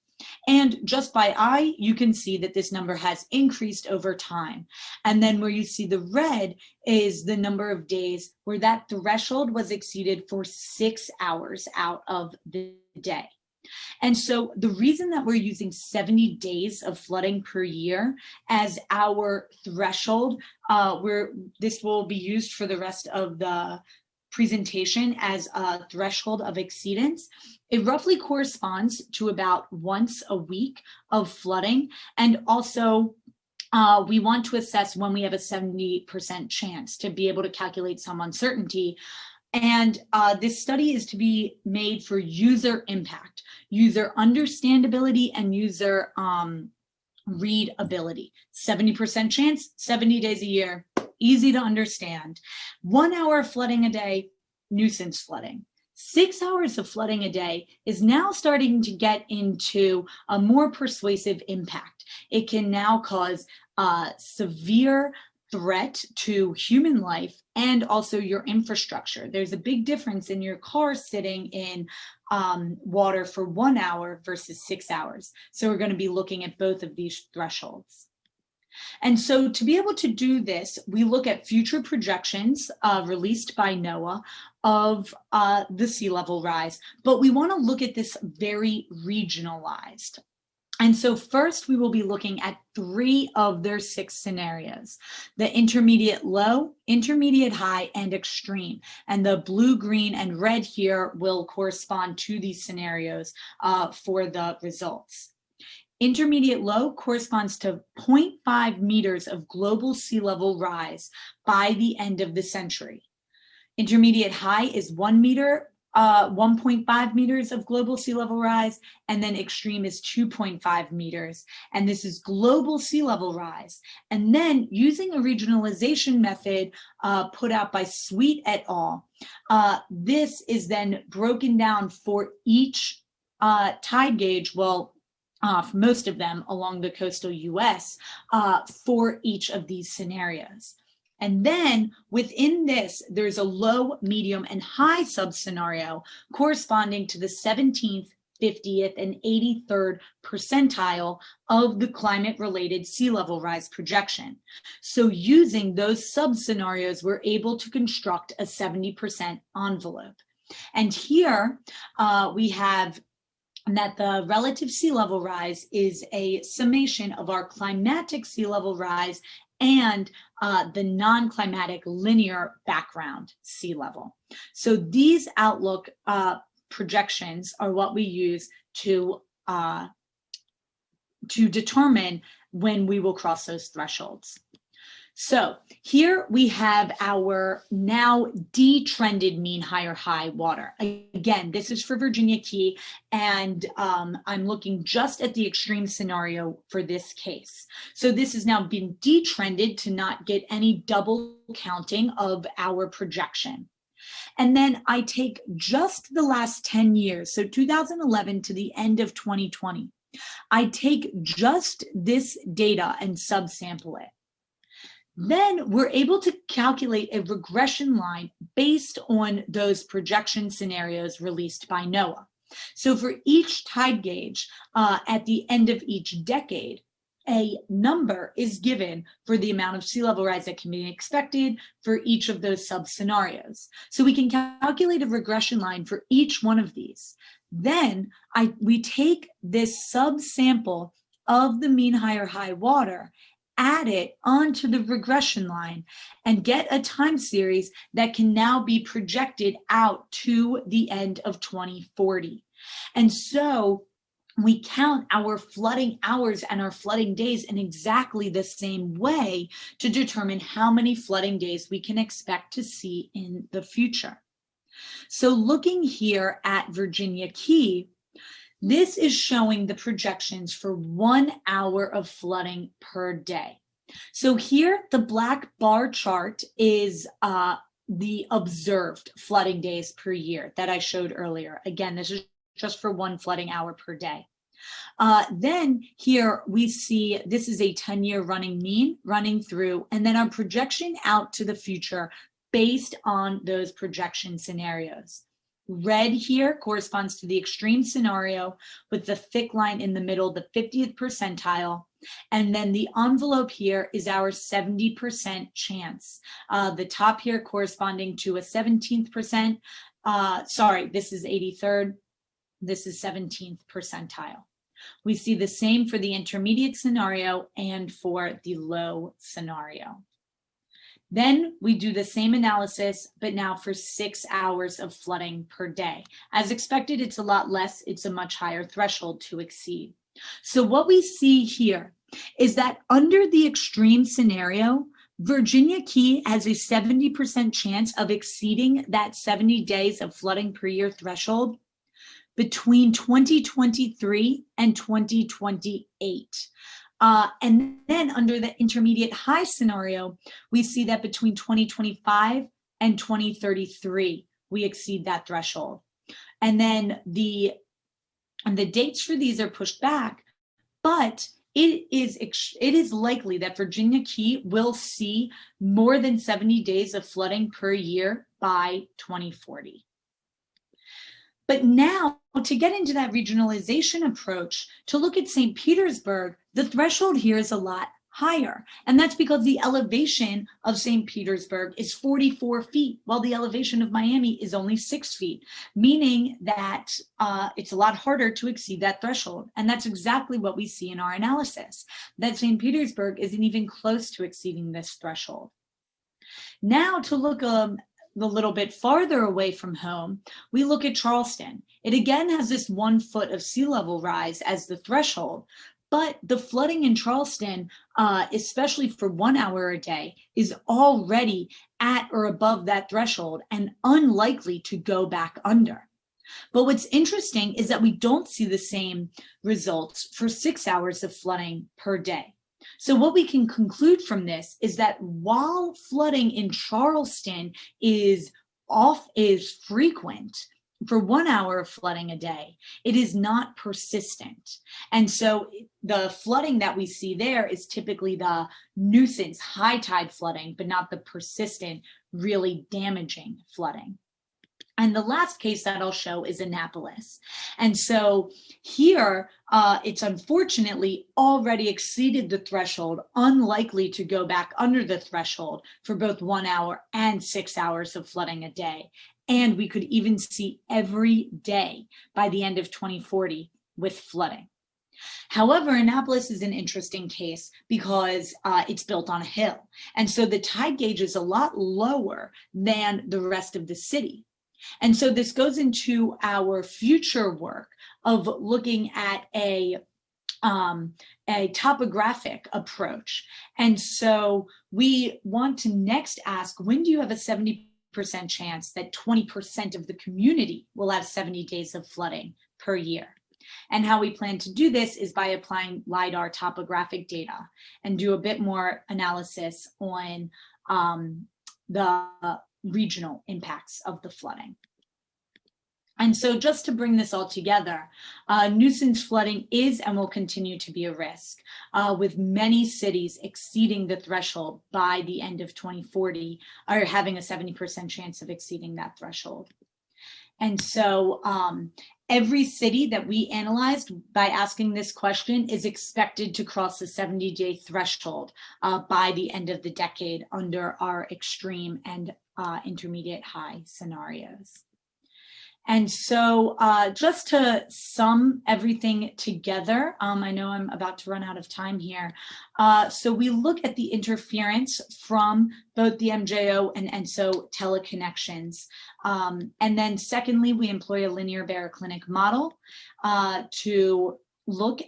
And just by eye, you can see that this number has increased over time. And then where you see the red is the number of days where that threshold was exceeded for 6 hours out of the day. And so the reason that we're using 70 days of flooding per year as our threshold, this will be used for the rest of the presentation as a threshold of exceedance. It roughly corresponds to about once a week of flooding. And also we want to assess when we have a 70% chance to be able to calculate some uncertainty. And this study is to be made for user impact, user understandability, and user readability. 70% chance, 70 days a year. Easy to understand. 1 hour of flooding a day, nuisance flooding. 6 hours of flooding a day is now starting to get into a more persuasive impact. It can now cause severe threat to human life and also your infrastructure. There's a big difference in your car sitting in water for 1 hour versus 6 hours. So we're going to be looking at both of these thresholds. And so to be able to do this, we look at future projections released by NOAA of the sea level rise, but we want to look at this very regionalized. And so first we will be looking at 3 of their 6 scenarios: the intermediate low, intermediate high, and extreme. And the blue, green, and red here will correspond to these scenarios for the results. Intermediate low corresponds to 0.5 meters of global sea level rise by the end of the century. Intermediate high is 1 meter, 1.5 meters of global sea level rise, and then extreme is 2.5 meters. And this is global sea level rise. And then using a regionalization method put out by Sweet et al., this is then broken down for each tide gauge, well, for most of them along the coastal US for each of these scenarios. And then within this, there's a low, medium, and high sub-scenario corresponding to the 17th, 50th, and 83rd percentile of the climate-related sea level rise projection. So using those sub-scenarios, we're able to construct a 70% envelope. And here we have that the relative sea level rise is a summation of our climatic sea level rise and the non-climatic linear background sea level. So these outlook projections are what we use to determine when we will cross those thresholds. So here we have our now detrended mean higher high water. Again, this is for Virginia Key, and I'm looking just at the extreme scenario for this case. So this has now been detrended to not get any double counting of our projection. And then I take just the last 10 years, so 2011 to the end of 2020. I take just this data and subsample it. Then we're able to calculate a regression line based on those projection scenarios released by NOAA. So for each tide gauge at the end of each decade, a number is given for the amount of sea level rise that can be expected for each of those sub-scenarios. So we can calculate a regression line for each one of these. Then we take this subsample of the mean higher high water add it onto the regression line, and get a time series that can now be projected out to the end of 2040. And so we count our flooding hours and our flooding days in exactly the same way to determine how many flooding days we can expect to see in the future. So looking here at Virginia Key, this is showing the projections for 1 hour of flooding per day. So here, the black bar chart is the observed flooding days per year that I showed earlier. Again, this is just for 1 flooding hour per day. Then here we see this is a 10-year running mean running through, and then our projection out to the future based on those projection scenarios. Red here corresponds to the extreme scenario with the thick line in the middle, the 50th percentile. And then the envelope here is our 70% chance. The top here corresponding to a 17th percent. Sorry, this is 83rd. This is 17th percentile. We see the same for the intermediate scenario and for the low scenario. Then we do the same analysis, but now for 6 hours of flooding per day. As expected, it's a lot less. It's a much higher threshold to exceed. So what we see here is that under the extreme scenario, Virginia Key has a 70% chance of exceeding that 70 days of flooding per year threshold between 2023 and 2028. And then under the intermediate high scenario, we see that between 2025 and 2033, we exceed that threshold. And then the dates for these are pushed back, but it is likely that Virginia Key will see more than 70 days of flooding per year by 2040. But now, to get into that regionalization approach, to look at St. Petersburg, the threshold here is a lot higher. And that's because the elevation of St. Petersburg is 44 feet, while the elevation of Miami is only 6 feet, meaning that it's a lot harder to exceed that threshold. And that's exactly what we see in our analysis, that St. Petersburg isn't even close to exceeding this threshold. Now to look a little bit farther away from home, we look at Charleston. It again has this 1 foot of sea level rise as the threshold, but the flooding in Charleston, especially for 1 hour a day, is already at or above that threshold and unlikely to go back under. But what's interesting is that we don't see the same results for 6 hours of flooding per day. So what we can conclude from this is that while flooding in Charleston is frequent for 1 hour of flooding a day, it is not persistent. And so the flooding that we see there is typically the nuisance high tide flooding, but not the persistent, really damaging flooding. And the last case that I'll show is Annapolis. And so here, it's unfortunately already exceeded the threshold, unlikely to go back under the threshold for both 1 hour and 6 hours of flooding a day. And we could even see every day by the end of 2040 with flooding. However, Annapolis is an interesting case because it's built on a hill. And so the tide gauge is a lot lower than the rest of the city. And so this goes into our future work of looking at a topographic approach. And so we want to next ask, when do you have a 70% chance that 20% of the community will have 70 days of flooding per year? And how we plan to do this is by applying LIDAR topographic data and do a bit more analysis on the regional impacts of the flooding. And so just to bring this all together, nuisance flooding is and will continue to be a risk, with many cities exceeding the threshold by the end of 2040, or having a 70% chance of exceeding that threshold. And so every city that we analyzed by asking this question is expected to cross the 70-day threshold by the end of the decade under our extreme and intermediate high scenarios. And so just to sum everything together, I know I'm about to run out of time here. So we look at the interference from both the MJO and ENSO teleconnections. And then secondly, we employ a linear baroclinic model to look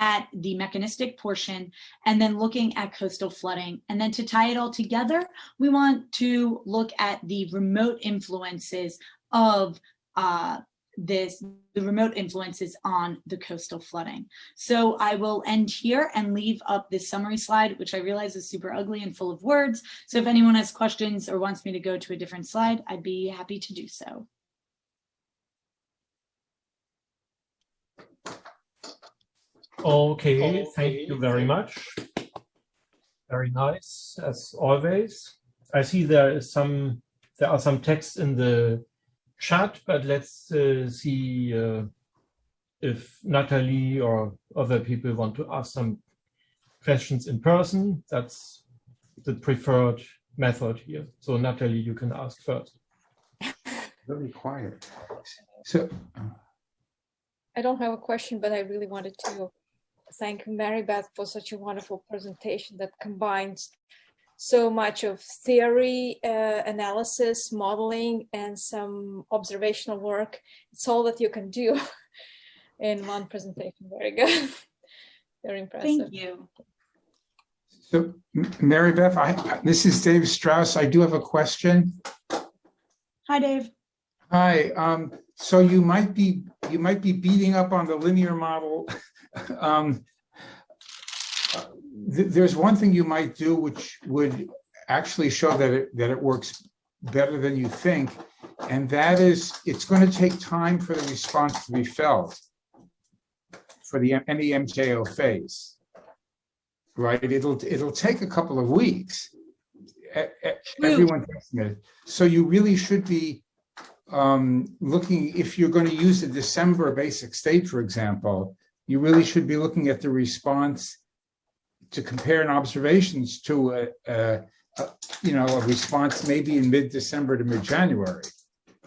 at the mechanistic portion, and then looking at coastal flooding. And then to tie it all together, we want to look at the remote influences of the remote influences on the coastal flooding. So I will end here and leave up this summary slide, which I realize is super ugly and full of words. So if anyone has questions or wants me to go to a different slide, I'd be happy to do so. Okay, thank you very much. Very nice, as always. I see there are some text in the chat, but let's see if Natalie or other people want to ask some questions in person. That's the preferred method here. So Natalie, you can ask first. Very quiet. So I don't have a question, but I really wanted to thank Marybeth for such a wonderful presentation that combines so much of theory, analysis, modeling, and some observational work. It's all that you can do in one presentation. Very good. Very impressive. Thank you. So Marybeth, this is Dave Strauss. I do have a question. Hi, Dave. Hi. So you might be beating up on the linear model. There's one thing you might do which would actually show that it works better than you think, and that is it's going to take time for the response to be felt for any MJO phase, right? It'll take a couple of weeks. Everyone thinks it. So you really should be looking, if you're going to use the December basic state, for example, you really should be looking at the response to compare an observations to a response maybe in mid-December to mid-January,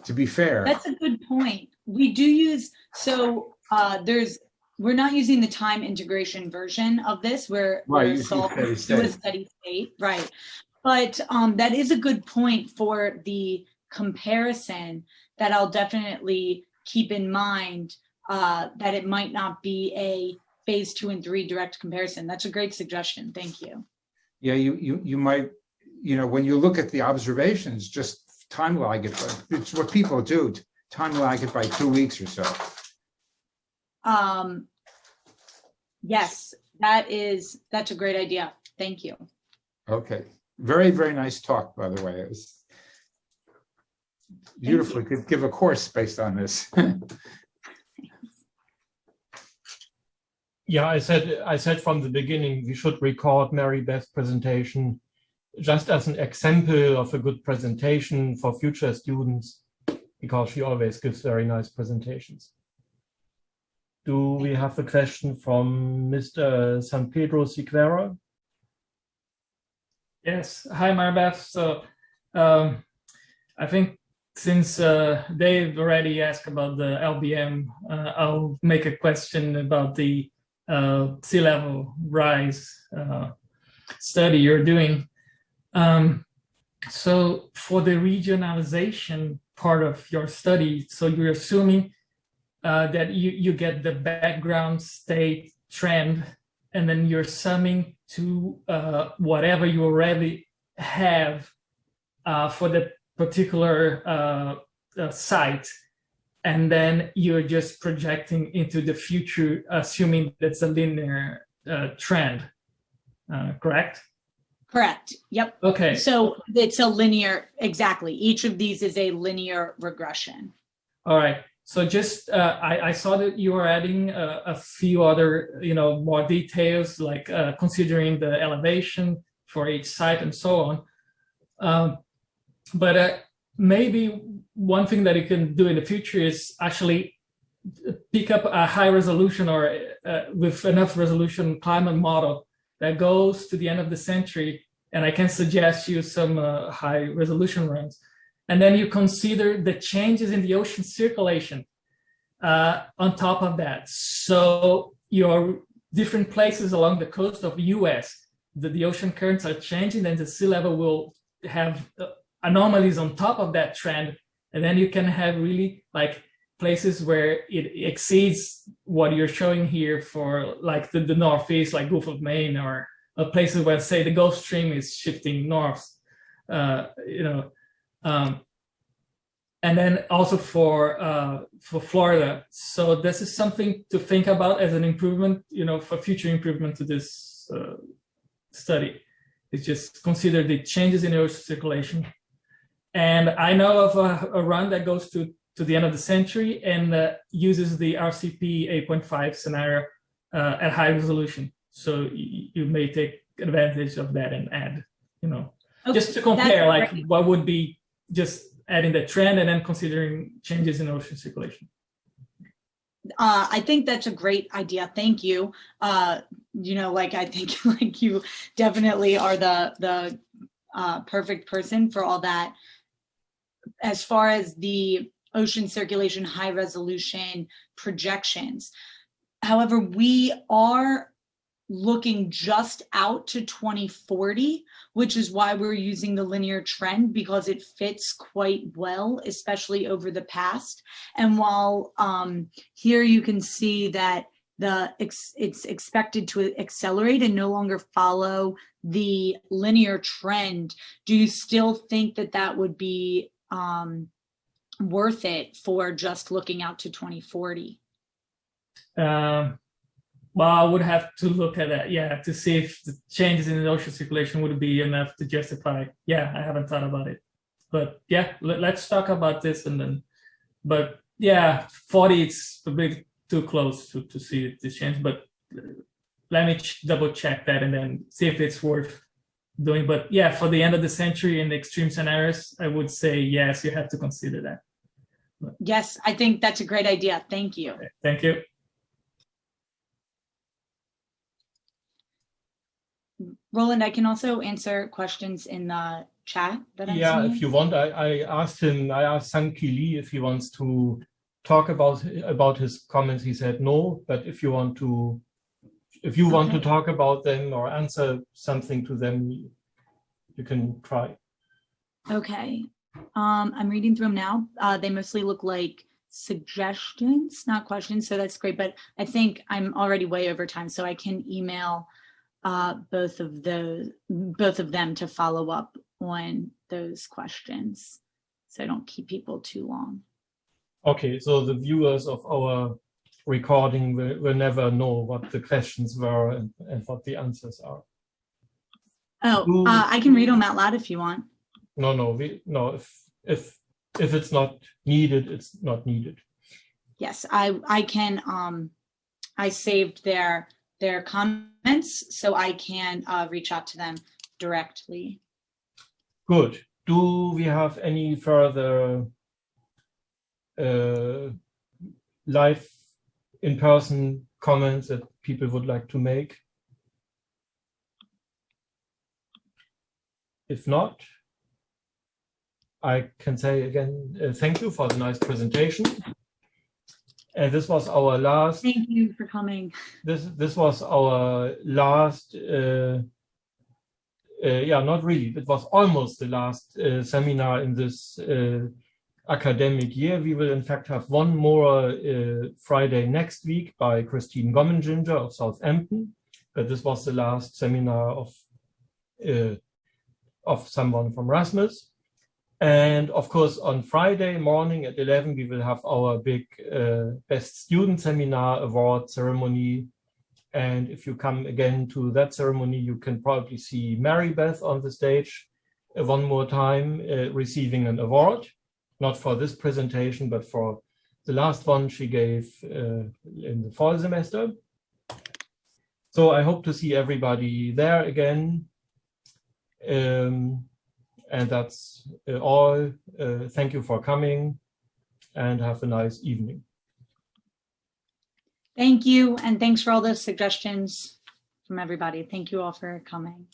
to be fair. That's a good point. We do use, so we're not using the time integration version of this, where we're solving to a steady state, right? But that is a good point for the comparison that I'll definitely keep in mind, that it might not be a phase 2 and 3 direct comparison. That's a great suggestion. Thank you. Yeah, you might, when you look at the observations, just time lag it. It's what people do, time lag it by 2 weeks or so. Yes, that's a great idea. Thank you. Okay. Very, very nice talk, by the way. It was beautiful. You could give a course based on this. Yeah, I said from the beginning we should record Marybeth's presentation just as an example of a good presentation for future students, because she always gives very nice presentations. Do we have a question from Mr. San Pedro Siqueira? Yes. Hi, Marybeth. So I think since Dave already asked about the LBM, I'll make a question about the sea level rise study you're doing. So for the regionalization part of your study, so you're assuming that you get the background state trend, and then you're summing to whatever you already have for the particular site. And then you're just projecting into the future, assuming that's a linear trend, correct? Correct. Yep. Okay. So it's a linear, exactly. Each of these is a linear regression. All right. So just, I saw that you were adding a few other, more details, like considering the elevation for each site and so on. But maybe one thing that you can do in the future is actually pick up a high resolution or with enough resolution climate model that goes to the end of the century. And I can suggest you some high resolution runs. And then you consider the changes in the ocean circulation on top of that. So your different places along the coast of the US, the ocean currents are changing, then the sea level will have anomalies on top of that trend. And then you can have really like places where it exceeds what you're showing here for like the Northeast, like Gulf of Maine, or places where, say, the Gulf Stream is shifting north, and then also for Florida. So this is something to think about as an improvement, for future improvement to this study. It's just consider the changes in the ocean circulation. And I know of a run that goes to the end of the century and uses the RCP 8.5 scenario at high resolution. So you may take advantage of that and add, Okay, just to compare, like great. what would be just adding the trend and then considering changes in ocean circulation. I think that's a great idea. Thank you. I think like you definitely are the perfect person for all that. As far as the ocean circulation high resolution projections. However, we are looking just out to 2040, which is why we're using the linear trend, because it fits quite well, especially over the past. And while here you can see that it's expected to accelerate and no longer follow the linear trend, do you still think that would be worth it for just looking out to 2040? Well, I would have to look at that, to see if the changes in the ocean circulation would be enough to justify. I haven't thought about it. But let's talk about this but 40, it's a bit too close to see this change. But let me double check that and then see if it's worth doing. But for the end of the century in the extreme scenarios, I would say yes, you have to consider that. Yes, I think that's a great idea. Thank you. Okay, thank you. Roland, I can also answer questions in the chat that I'm seeing. If you want, I asked Sankey Lee if he wants to talk about his comments. He said no, but if you want to talk about them or answer something to them, you can try. Okay. I'm reading through them now. They mostly look like suggestions, not questions, so that's great. But I think I'm already way over time, so I can email both of them to follow up on those questions, so I don't keep people too long. Okay, so the viewers of our recording will never know what the questions were and what the answers are. I can read them out loud if you want. No. If it's not needed, it's not needed. Yes, I can. I saved their comments, so I can reach out to them directly. Good. Do we have any further live in-person comments that people would like to make? If not, I can say again, thank you for the nice presentation. And this was our last. Thank you for coming. This was our last. Not really. It was almost the last seminar in this academic year. We will in fact have one more Friday next week by Christine Gommen-Ginger of Southampton. But this was the last seminar of someone from RSMAS. And of course, on Friday morning at 11, we will have our big Best Student Seminar Award ceremony. And if you come again to that ceremony, you can probably see Marybeth on the stage one more time receiving an award, not for this presentation, but for the last one she gave in the fall semester. So I hope to see everybody there again. And that's all. Thank you for coming and have a nice evening. Thank you. And thanks for all those suggestions from everybody. Thank you all for coming.